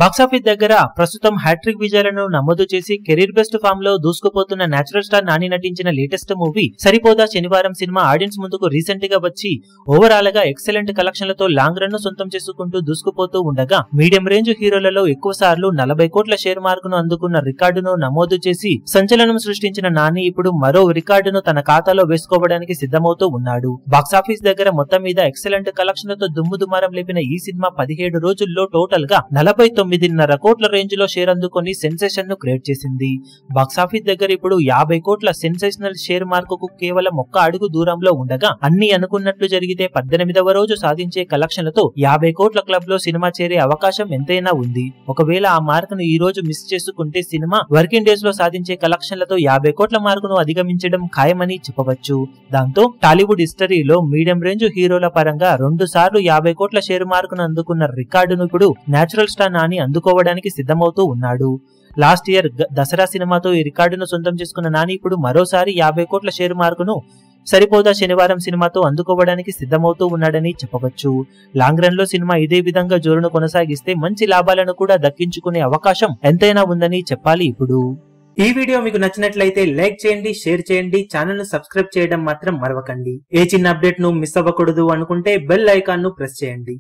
Box office దగ్గర ప్రస్తుతం hat trick విజయాలను నమోదు చేసి కెరీర్ బెస్ట్ ఫామ్ లో దూసుకుపోతున్న నేచురల్ స్టార్ నాని నటించిన లేటెస్ట్ మూవీ సరిపోదా శనివారం సినిమా ఆడియన్స్ ముందుకు రీసెంట్ గా వచ్చి ఓవరాల్ గా ఎక్సలెంట్ కలెక్షన్లతో లాంగ్ రన్ ను సొంతం చేసుకుంటూ దూసుకుపోతూ ఉండగా మీడియం రేంజ్ హీరోలలో ఎక్కువ సార్లు 40 కోట్ల షేర్ మార్కును అందుకున్న రికార్డును నమోదు చేసి సంచలనం సృష్టించిన నాని ఇప్పుడు మరో రికార్డును తన ఖాతాలో వేసుకోవడానికి సిద్ధమవుతూ ఉన్నాడు. బాక్సాఫీస్ దగ్గర మొత్తం మీద ఎక్సలెంట్ కలెక్షన్లతో దుమ్ముదుమారం లేపిన ఈ సినిమా 17 రోజుల్లో టోటల్ గా 49.5 కోట్ల రేంజ్ లో షేర్ అందుకొని సెన్సేషన్ ను క్రియేట్ చేసింది. బాక్సాఫీస్ దగ్గర ఇప్పుడు 50 కోట్ల సెన్సేషనల్ షేర్ మార్కుకు కేవలం ఒక్క అడుగు దూరంలో ఉండగా అన్ని అనుకున్నట్లు జరిగితే 18వ రోజు సాధించే కలెక్షన్లతో 50 కోట్ల క్లబ్ లో సినిమా చేరే అవకాశం ఎంతైనా ఉంది. ఒకవేళ ఆ మార్కును ఈ రోజు మిస్ చేసుకుంటే సినిమా వర్కింగ్ డేస్ లో సాధించే కలెక్షన్లతో 50 కోట్ల మార్కును అధిగమించడం ఖాయమని చెప్పవచ్చు. దాంతో టాలీవుడ్ హిస్టరీలో మీడియం రేంజ్ హీరోల పరంగా 2 సార్లు 50 కోట్ల షేర్ మార్కును అందుకున్న రికార్డును ఇప్పుడు నేచురల్ స్టార్ నాని అందుకోవడానికి సిద్ధమవుతూ ఉన్నాడు. లాస్ట్ ఇయర్ దసరా సినిమాతో ఈ రికార్డును సొంతం చేసుకున్న నాని ఇప్పుడు మరోసారి 50 కోట్ల షేర్ మార్కును సరిపోదా శనివారం సినిమాతో అందుకోవడానికి సిద్ధమవుతూ ఉన్నాడని చెప్పవచ్చు. లాంగ్ రన్ లో సినిమా ఇదే విధంగా జోరును కొనసాగిస్తే మంచి లాభాలను కూడా దక్కించుకునే అవకాశం ఎంతైనా ఉందని చెప్పాలి. ఇప్పుడు ఈ వీడియో మీకు నచ్చినట్లయితే లైక్ చేయండి, షేర్ చేయండి, ఛానల్ ను సబ్స్క్రైబ్ చేయడం మాత్రం మరవకండి. ఏ చిన్న అప్డేట్ ను మిస్ అవ్వకూడదు అనుకుంటే బెల్ ఐకాన్ ను ప్రెస్ చేయండి.